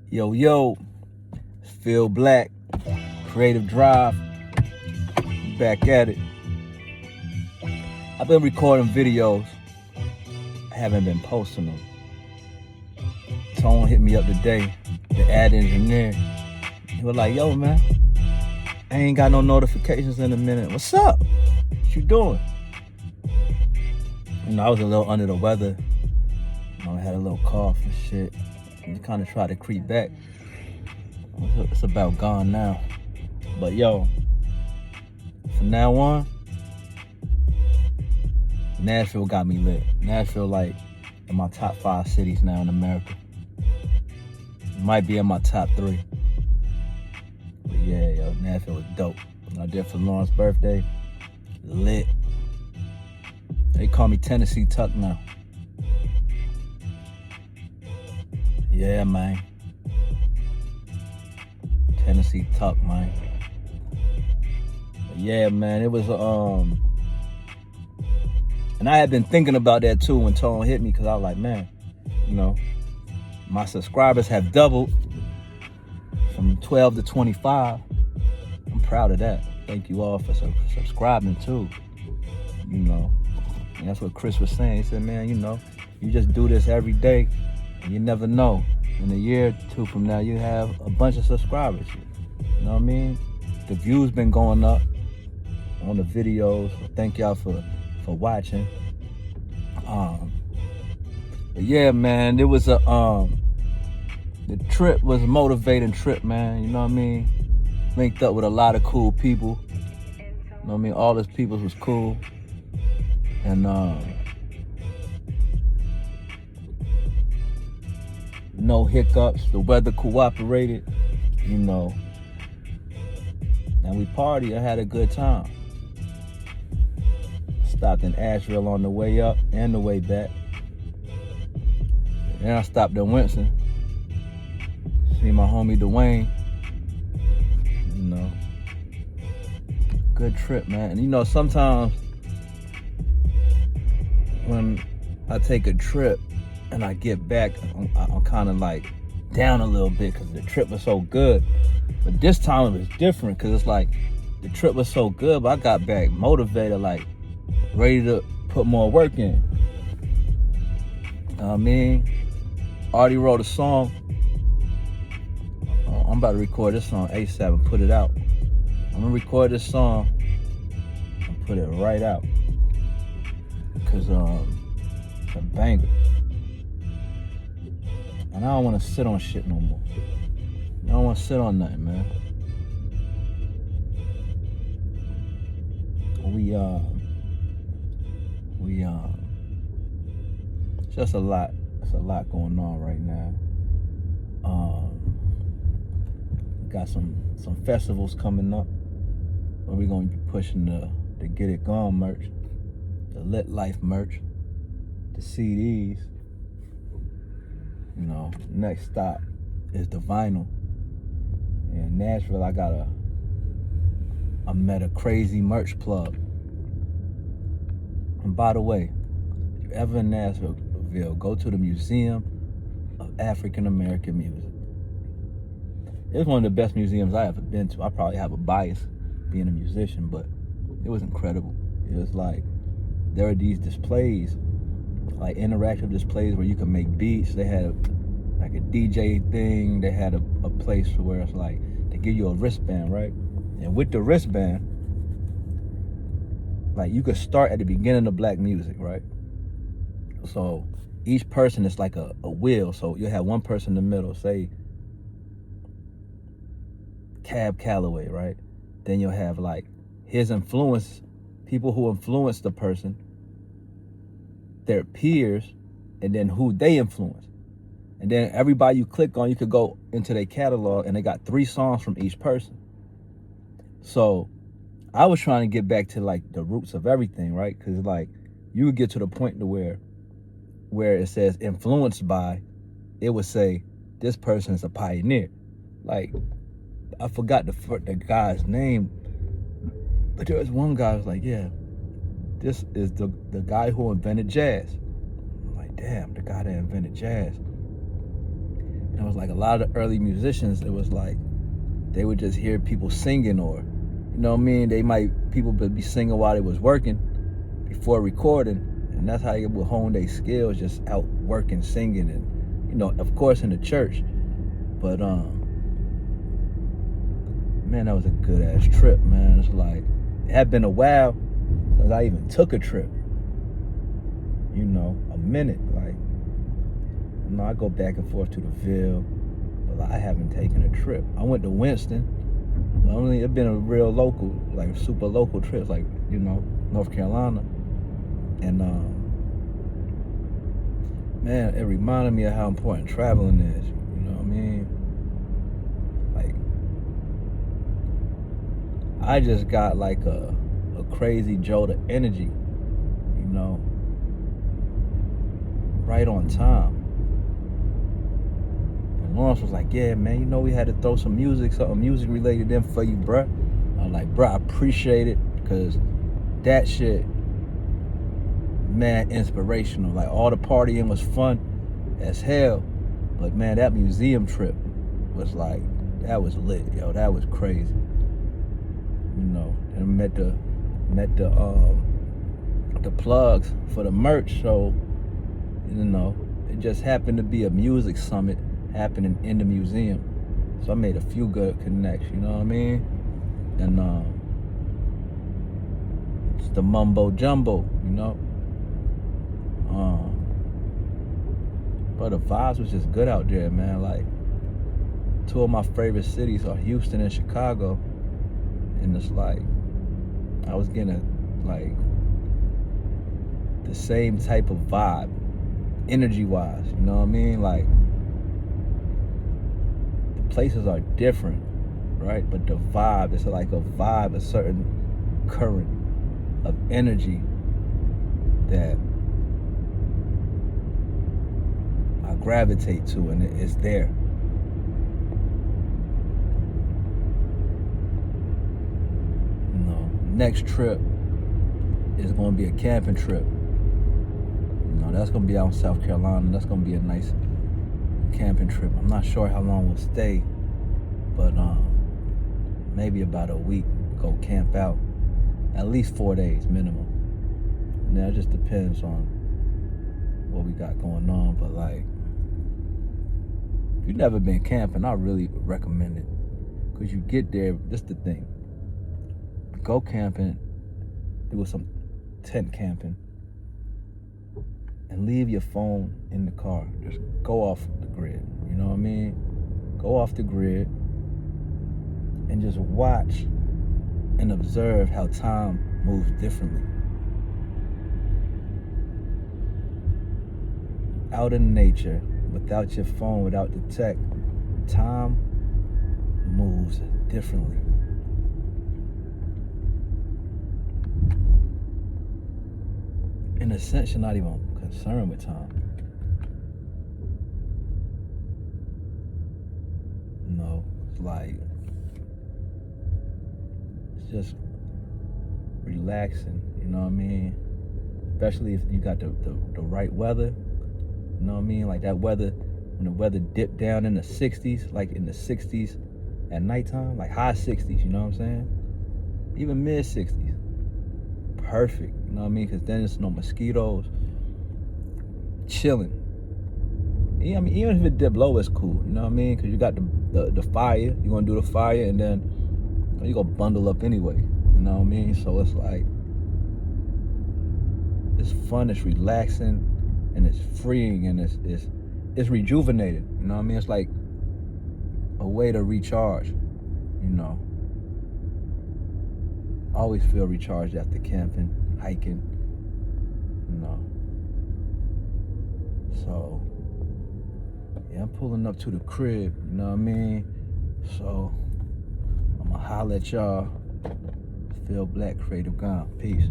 Yo, yo, it's Phil Black, Creative Drive, back at it. I've been recording videos, I haven't been posting them. Tone hit me up today, the ad engineer. He was like, yo, man, I ain't got no notifications in a minute. What's up? What you doing? I was a little under the weather. I had a little cough and shit. And kind of tried to creep back. It's about gone now. But yo, from now on, Nashville got me lit. Nashville, like, in my top 5 cities now in America. It might be in my top 3. But yeah, yo, Nashville was dope. When I did for Lauren's birthday, lit. They call me Tennessee Tuck now. Yeah, man. Tennessee Tuck, man. But yeah, man, it was and I had been thinking about that too when Tone hit me, because I was like, man, my subscribers have doubled from 12 to 25. I'm proud of that. Thank you all for subscribing too. And that's what Chris was saying. He said, man, you just do this every day, and you never know. In a year or 2 from now, you have a bunch of subscribers. You know what I mean? The views been going up on the videos. So thank y'all for watching. But yeah, man, it was the trip was a motivating trip, man. You know what I mean? Linked up with a lot of cool people. You know what I mean? All those people was cool. And no hiccups. The weather cooperated, and we partied. I had a good time. Stopped in Asheville on the way up and the way back. Then I stopped in Winston. See my homie Dwayne. Good trip, man. And sometimes when I take a trip and I get back, I'm kind of like down a little bit because the trip was so good. But this time it was different because it's like the trip was so good, but I got back motivated, like ready to put more work in. You know what I mean? Already wrote a song. I'm about to record this song ASAP and put it out. I'm gonna record this song and put it right out because it's a banger. And I don't want to sit on shit no more. I don't want to sit on nothing, man. It's just a lot. It's a lot going on right now. Got some festivals coming up where we're gonna be pushing the Get It Gone merch, the Lit Life merch, the CDs. Next stop is the vinyl. In Nashville, I met a crazy merch plug. And by the way, if you're ever in Nashville, go to the Museum of African American Music. It's one of the best museums I ever been to. I probably have a bias being a musician, but it was incredible. It was like, there are these displays, like interactive displays where you can make beats. They had like a DJ thing. They had a place where it's like, they give you a wristband, right? And with the wristband, like, you could start at the beginning of black music, right? So each person is like a wheel. So you have one person in the middle, say Cab Calloway, right? Then you'll have like his influence, people who influenced the person, their peers, and then who they influence. And then everybody you click on, you could go into their catalog, and they got 3 songs from each person. So I was trying to get back to like the roots of everything, right? Because like you would get to the point to where it says influenced by, it would say this person is a pioneer. Like, I forgot the guy's name, but there was one guy who was like, yeah, this is the guy who invented jazz. I'm like, damn, the guy that invented jazz. And I was like a lot of the early musicians, it was like they would just hear people singing, or you know what I mean, people would be singing while they was working before recording, and that's how they would hone their skills, just out working, singing, and you know, of course in the church. But man, that was a good ass trip, man. It's like it had been a while since I even took a trip. You know, a minute. Like, you know, I go back and forth to the Ville, but I haven't taken a trip. I went to Winston. Only it's been a real local, like super local trips, like, you know, North Carolina. And man, it reminded me of how important traveling is. You know what I mean? Like, I just got like a crazy jolt of energy, you know, right on time. And Lawrence was like, yeah, man, you know, we had to throw something music related in for you, bruh. I was like, bruh, I appreciate it, because that shit, man, inspirational. Like, all the partying was fun as hell, but man, that museum trip was like, that was lit, yo. That was crazy. You know, and I met the plugs for the merch, so you know, it just happened to be a music summit happening in the museum. So I made a few good connections, you know what I mean? And it's the mumbo jumbo, you know. But the vibes was just good out there, man. Like, two of my favorite cities are Houston and Chicago. And it's like, I was getting like the same type of vibe, energy-wise, you know what I mean? Like, the places are different, right? But the vibe, it's like a vibe, a certain current of energy that I gravitate to, and it's there. You know, next trip is going to be a camping trip. You know, that's going to be out in South Carolina. That's going to be a nice camping trip. I'm not sure how long we'll stay, but maybe about a week. Go camp out, at least 4 days minimum. Now it just depends on what we got going on, but like, if you've never been camping, I really recommend it, because you get there, this is the thing, go camping, do some tent camping, and leave your phone in the car. Just go off the grid, you know what I mean? Go off the grid and just watch and observe how time moves differently. Out in nature, without your phone, without the tech, time moves differently. In a sense, you're not even concerned with time. No, it's like, it's just relaxing, you know what I mean? Especially if you got the right weather. You know what I mean? Like that weather, when the weather dipped down in the 60s, like in the 60s at nighttime, like high 60s, you know what I'm saying? Even mid 60s. Perfect, you know what I mean? Because then there's no mosquitoes. Chilling. Yeah, I mean, even if it dip low, it's cool, you know what I mean? Because you got the fire, you're going to do the fire, and then you're going to bundle up anyway, you know what I mean? So it's like, it's fun, it's relaxing, and it's freeing, and it's rejuvenated, you know what I mean? It's like a way to recharge, you know. I always feel recharged after camping, hiking, you know. So, yeah, I'm pulling up to the crib, you know what I mean? So, I'm gonna holler at y'all. Phil Black, Creative Gone. Peace.